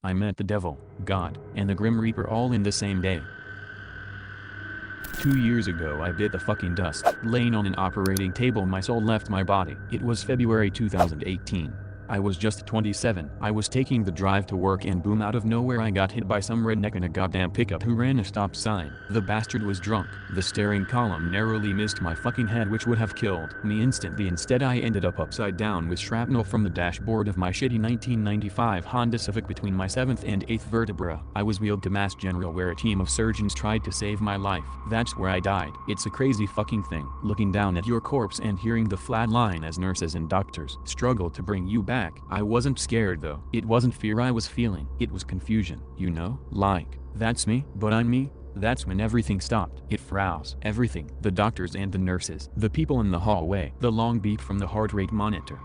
I met the devil, God, and the Grim Reaper all in the same day. 2 years ago I bit the fucking dust. Laying on an operating table my soul left my body. It was February 2018. I was just 27. I was taking the drive to work and boom, out of nowhere I got hit by some redneck in a goddamn pickup who ran a stop sign. The bastard was drunk. The steering column narrowly missed my fucking head, which would have killed me instantly. Instead I ended up upside down with shrapnel from the dashboard of my shitty 1995 Honda Civic between my 7th and 8th vertebra. I was wheeled to Mass General where a team of surgeons tried to save my life. That's where I died. It's a crazy fucking thing, looking down at your corpse and hearing the flat line as nurses and doctors struggle to bring you back. I wasn't scared though. It wasn't fear I was feeling. It was confusion, you know? Like, that's me, but I'm me? That's when everything stopped. It froze. Everything. The doctors and the nurses. The people in the hallway. The long beep from the heart rate monitor.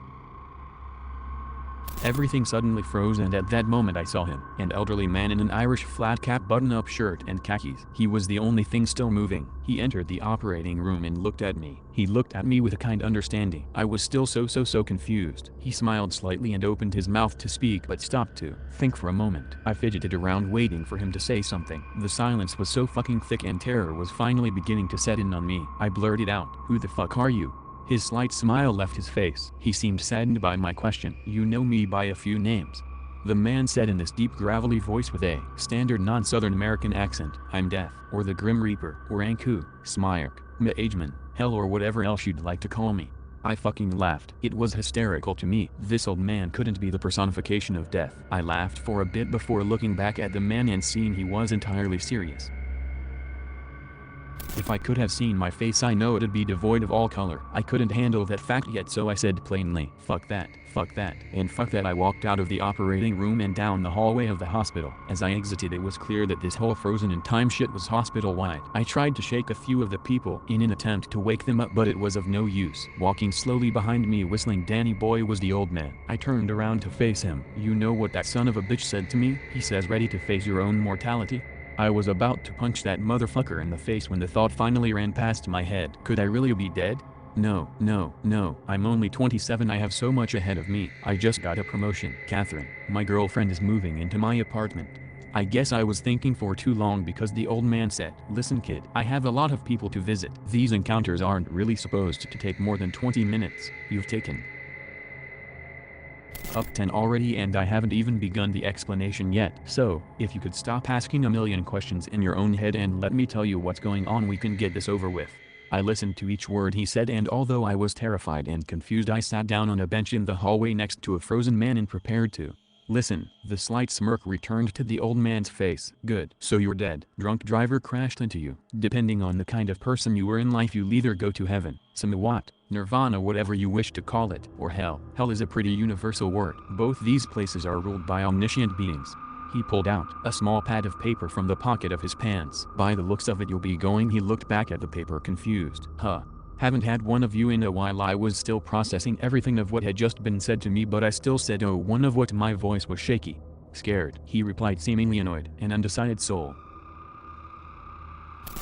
Everything suddenly froze, and at that moment I saw him, an elderly man in an Irish flat-cap button-up shirt and khakis. He was the only thing still moving. He entered the operating room and looked at me. He looked at me with a kind understanding. I was still so confused. He smiled slightly and opened his mouth to speak but stopped to think for a moment. I fidgeted around waiting for him to say something. The silence was so fucking thick and terror was finally beginning to set in on me. I blurted out, "Who the fuck are you?" His slight smile left his face. He seemed saddened by my question. "You know me by a few names," the man said in this deep gravelly voice with a standard non-Southern American accent. "I'm Death, or the Grim Reaper, or Anku, Smirk, Mageman, Hell, or whatever else you'd like to call me." I fucking laughed. It was hysterical to me. This old man couldn't be the personification of death. I laughed for a bit before looking back at the man and seeing he was entirely serious. If I could have seen my face, I know it'd be devoid of all color. I couldn't handle that fact yet, so I said plainly, fuck that, and fuck that." I walked out of the operating room and down the hallway of the hospital. As I exited, it was clear that this whole frozen in time shit was hospital-wide. I tried to shake a few of the people in an attempt to wake them up, but it was of no use. Walking slowly behind me whistling Danny Boy was the old man. I turned around to face him. "You know what that son of a bitch said to me? He says, 'Ready to face your own mortality?'" I was about to punch that motherfucker in the face when the thought finally ran past my head. Could I really be dead? No, I'm only 27. I have so much ahead of me. I just got a promotion. Catherine, my girlfriend, is moving into my apartment. I guess I was thinking for too long because the old man said, "Listen kid, I have a lot of people to visit. These encounters aren't really supposed to take more than 20 minutes. You've taken up 10 already, and I haven't even begun the explanation yet. So, if you could stop asking a million questions in your own head and let me tell you what's going on, we can get this over with." I listened to each word he said, and although I was terrified and confused, I sat down on a bench in the hallway next to a frozen man and prepared to listen. The slight smirk returned to the old man's face. "Good. So you're dead. Drunk driver crashed into you. Depending on the kind of person you were in life, you'll either go to heaven, Samawat, Nirvana, whatever you wish to call it, or hell. Hell is a pretty universal word. Both these places are ruled by omniscient beings." He pulled out a small pad of paper from the pocket of his pants. "By the looks of it, you'll be going." He looked back at the paper confused. "Huh. Haven't had one of you in a while." I was still processing everything of what had just been said to me, but I still said, "Oh." One of what my voice was shaky. "Scared," he replied, seemingly annoyed. "An undecided soul.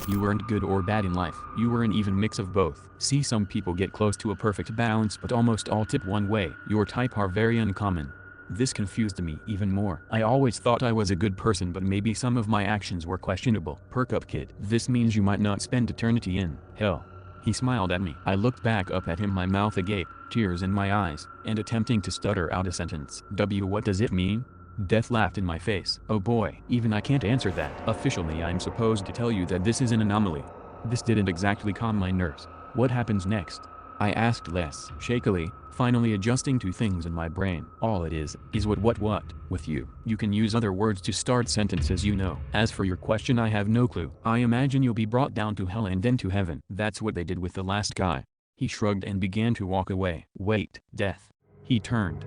You weren't good or bad in life. You were an even mix of both. See, some people get close to a perfect balance, but almost all tip one way. Your type are very uncommon." This confused me even more. I always thought I was a good person, but maybe some of my actions were questionable. "Perk up kid. This means you might not spend eternity in hell." He smiled at me. I looked back up at him, my mouth agape, tears in my eyes, and attempting to stutter out a sentence. What does it mean?" Death laughed in my face. "Oh boy, even I can't answer that. Officially, I'm supposed to tell you that this is an anomaly." This didn't exactly calm my nerves. "What happens next?" I asked less shakily, finally adjusting to things in my brain. "All it is what with you. You can use other words to start sentences, you know. As for your question, I have no clue. I imagine you'll be brought down to hell and then to heaven. That's what they did with the last guy." He shrugged and began to walk away. "Wait, Death." He turned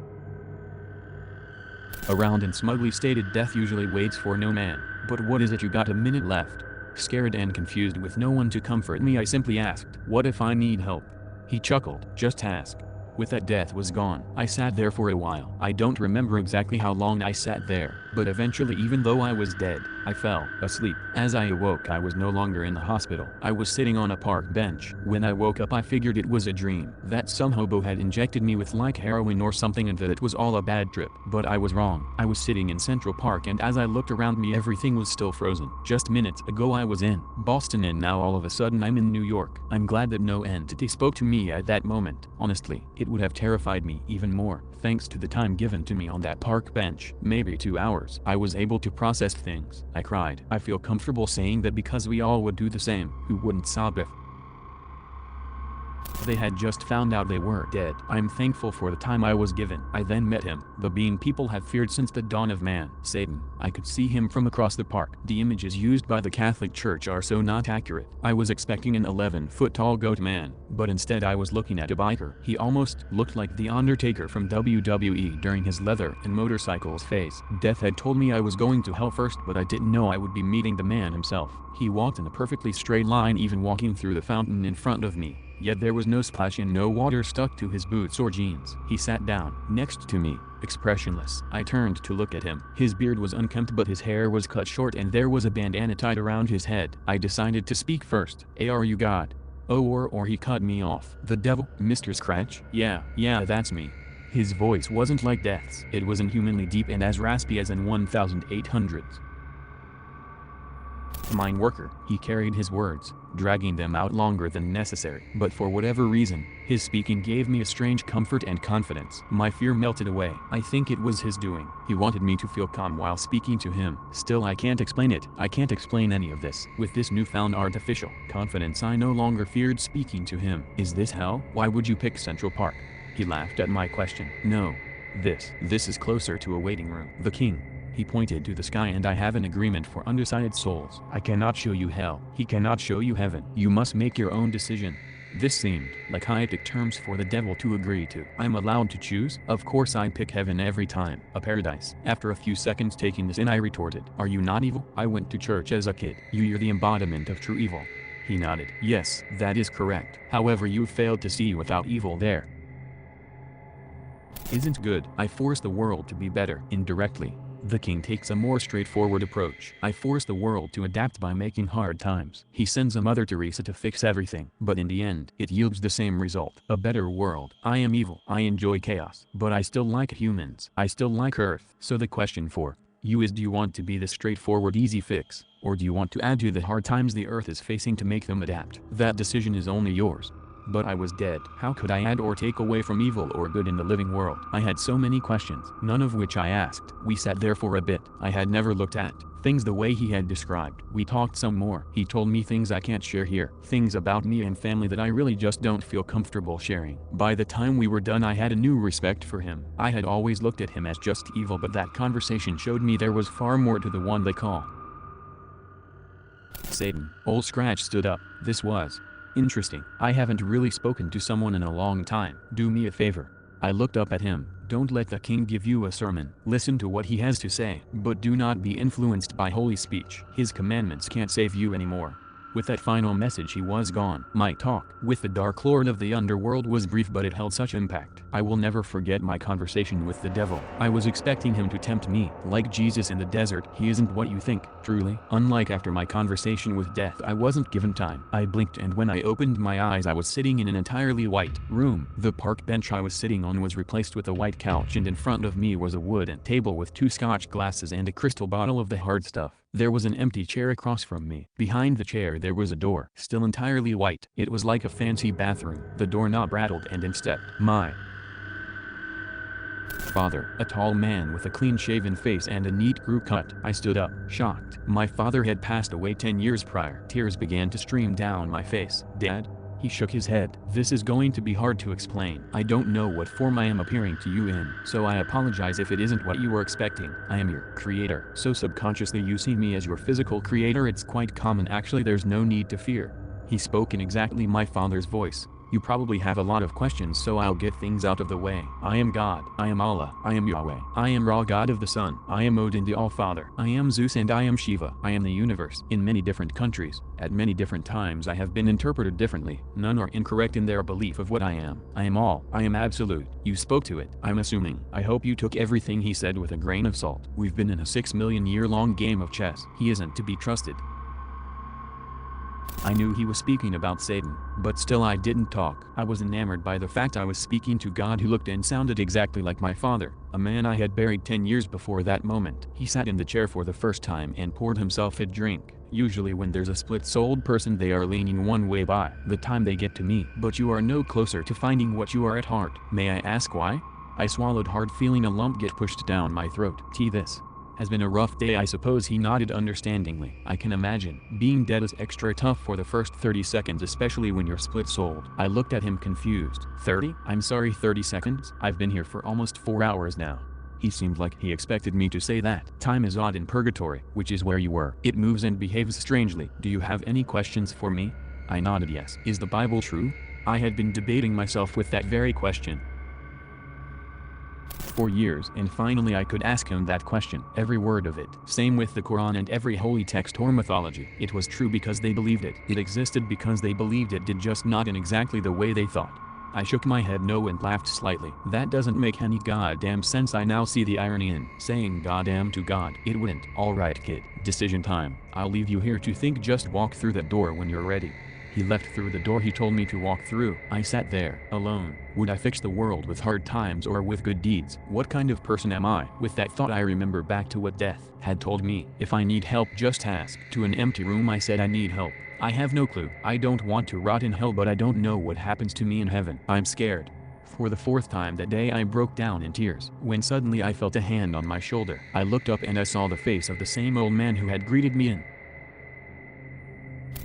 around and smugly stated, "Death usually waits for no man. But what is it you got? A minute left?" Scared and confused with no one to comfort me, I simply asked, "What if I need help?" He chuckled. "Just ask." With that, Death was gone. I sat there for a while. I don't remember exactly how long I sat there, but eventually, even though I was dead, I fell asleep. As I awoke, I was no longer in the hospital. I was sitting on a park bench. When I woke up, I figured it was a dream, that some hobo had injected me with like heroin or something and that it was all a bad trip. But I was wrong. I was sitting in Central Park, and as I looked around me, everything was still frozen. Just minutes ago I was in Boston, and now all of a sudden I'm in New York. I'm glad that no entity spoke to me at that moment. Honestly, it would have terrified me even more. Thanks to the time given to me on that park bench, maybe 2 hours, I was able to process things. I cried. I feel comfortable saying that because we all would do the same. Who wouldn't sob if they had just found out they were dead? I'm thankful for the time I was given. I then met him, the being people have feared since the dawn of man, Satan. I could see him from across the park. The images used by the Catholic Church are so not accurate. I was expecting an 11-foot-tall goat man, but instead I was looking at a biker. He almost looked like The Undertaker from WWE during his leather and motorcycles phase. Death had told me I was going to hell first, but I didn't know I would be meeting the man himself. He walked in a perfectly straight line, even walking through the fountain in front of me. Yet there was no splash and no water stuck to his boots or jeans. He sat down next to me, expressionless. I turned to look at him. His beard was unkempt, but his hair was cut short and there was a bandana tied around his head. I decided to speak first. "Hey, are you God?" "Oh," or he cut me off. "The devil, Mr. Scratch?" Yeah, that's me." His voice wasn't like Death's. It was inhumanly deep and as raspy as an 1800s mine worker. He carried his words, dragging them out longer than necessary. But for whatever reason, his speaking gave me a strange comfort and confidence. My fear melted away. I think it was his doing. He wanted me to feel calm while speaking to him. Still, I can't explain it. I can't explain any of this. With this newfound artificial confidence, I no longer feared speaking to him. Is this hell? Why would you pick Central Park? He laughed at my question. No. This is closer to a waiting room. The king. He pointed to the sky, and I have an agreement for undecided souls. I cannot show you hell. He cannot show you heaven. You must make your own decision. This seemed like high-tech terms for the devil to agree to. I'm allowed to choose? Of course I pick heaven every time. A paradise. After a few seconds taking this in, I retorted. Are you not evil? I went to church as a kid. You're the embodiment of true evil. He nodded. Yes, that is correct. However, you failed to see without evil there isn't good. I force the world to be better. Indirectly, the king takes a more straightforward approach. I force the world to adapt by making hard times. He sends a Mother Teresa to fix everything. But in the end, it yields the same result. A better world. I am evil. I enjoy chaos. But I still like humans. I still like Earth. So the question for you is, do you want to be the straightforward easy fix? Or do you want to add to the hard times the Earth is facing to make them adapt? That decision is only yours. But I was dead. How could I add or take away from evil or good in the living world? I had so many questions, none of which I asked. We sat there for a bit. I had never looked at things the way he had described. We talked some more. He told me things I can't share here. Things about me and family that I really just don't feel comfortable sharing. By the time we were done, I had a new respect for him. I had always looked at him as just evil, but that conversation showed me there was far more to the one they call Satan. Old Scratch stood up. This was interesting. I haven't really spoken to someone in a long time. Do me a favor. I looked up at him. Don't let the king give you a sermon. Listen to what he has to say, but do not be influenced by holy speech. His commandments can't save you anymore. With that final message, he was gone. My talk with the Dark Lord of the Underworld was brief, but it held such impact. I will never forget my conversation with the devil. I was expecting him to tempt me, like Jesus in the desert. He isn't what you think, truly. Unlike after my conversation with Death, I wasn't given time. I blinked, and when I opened my eyes, I was sitting in an entirely white room. The park bench I was sitting on was replaced with a white couch, and in front of me was a wooden table with 2 Scotch glasses and a crystal bottle of the hard stuff. There was an empty chair across from me. Behind the chair there was a door, still entirely white. It was like a fancy bathroom. The doorknob rattled, and in stepped my father, a tall man with a clean-shaven face and a neat crew cut. I stood up, shocked. My father had passed away 10 years prior. Tears began to stream down my face. Dad? He shook his head. This is going to be hard to explain. I don't know what form I am appearing to you in, so I apologize if it isn't what you were expecting. I am your creator, so subconsciously you see me as your physical creator. It's quite common, actually. There's no need to fear. He spoke in exactly my father's voice. You probably have a lot of questions, so I'll get things out of the way. I am God. I am Allah. I am Yahweh. I am Ra, God of the sun. I am Odin, the All-Father. I am Zeus and I am Shiva. I am the universe. In many different countries, at many different times I have been interpreted differently. None are incorrect in their belief of what I am. I am all. I am absolute. You spoke to it. I'm assuming. I hope you took everything he said with a grain of salt. We've been in a 6 million year long game of chess. He isn't to be trusted. I knew he was speaking about Satan, but still I didn't talk. I was enamored by the fact I was speaking to God who looked and sounded exactly like my father, a man I had buried 10 years before that moment. He sat in the chair for the first time and poured himself a drink. Usually when there's a split-souled person they are leaning one way by the time they get to me. But you are no closer to finding what you are at heart. May I ask why? I swallowed hard, feeling a lump get pushed down my throat. This has been a rough day, I suppose. He nodded understandingly. I can imagine. Being dead is extra tough for the first 30 seconds, especially when you're split-souled. I looked at him confused. 30? I'm sorry, 30 seconds? I've been here for almost 4 hours now. He seemed like he expected me to say that. Time is odd in purgatory, which is where you were. It moves and behaves strangely. Do you have any questions for me? I nodded yes. Is the Bible true? I had been debating myself with that very question for years, and finally I could ask him that question. Every word of it. Same with the Quran and every holy text or mythology. It was true because they believed it. It existed because they believed it did, just not in exactly the way they thought. I shook my head no and laughed slightly. That doesn't make any goddamn sense. I now see the irony in saying goddamn to God. It wouldn't. Alright kid, decision time. I'll leave you here to think. Just walk through that door when you're ready. He left through the door he told me to walk through. I sat there, alone. Would I fix the world with hard times or with good deeds? What kind of person am I? With that thought I remember back to what Death had told me. If I need help, just ask. To an empty room I said, I need help. I have no clue. I don't want to rot in hell, but I don't know what happens to me in heaven. I'm scared. For the 4th time that day I broke down in tears, when suddenly I felt a hand on my shoulder. I looked up and I saw the face of the same old man who had greeted me in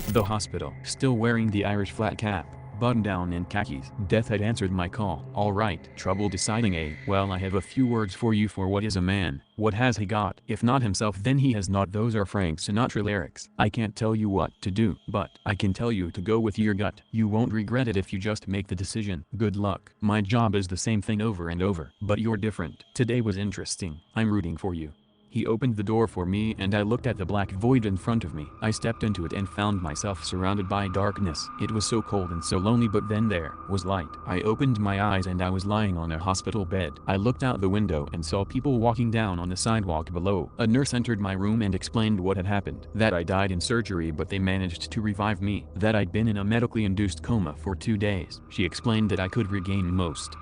the hospital, still wearing the Irish flat cap, button down and khakis. Death had answered my call. All right, trouble deciding, eh? Well, I have a few words for you. For what is a man? What has he got? If not himself, then he has not. Those are Frank Sinatra lyrics. I can't tell you what to do, but I can tell you to go with your gut. You won't regret it if you just make the decision. Good luck. My job is the same thing over and over, but you're different. Today was interesting. I'm rooting for you. He opened the door for me and I looked at the black void in front of me. I stepped into it and found myself surrounded by darkness. It was so cold and so lonely, but then there was light. I opened my eyes and I was lying on a hospital bed. I looked out the window and saw people walking down on the sidewalk below. A nurse entered my room and explained what had happened. That I died in surgery, but they managed to revive me. That I'd been in a medically induced coma for 2 days. She explained that I could regain most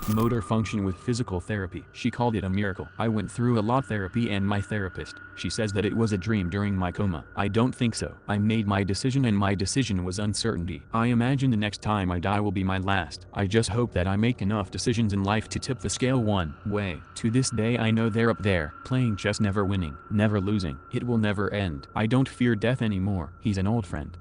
motor function with physical therapy. She called it a miracle. I went through a lot of therapy, and my therapist, she says that it was a dream during my coma. I don't think so. I made my decision, and my decision was uncertainty. I imagine the next time I die will be my last. I just hope that I make enough decisions in life to tip the scale one way. To this day I know they're up there, playing chess, never winning, never losing. It will never end. I don't fear death anymore. He's an old friend.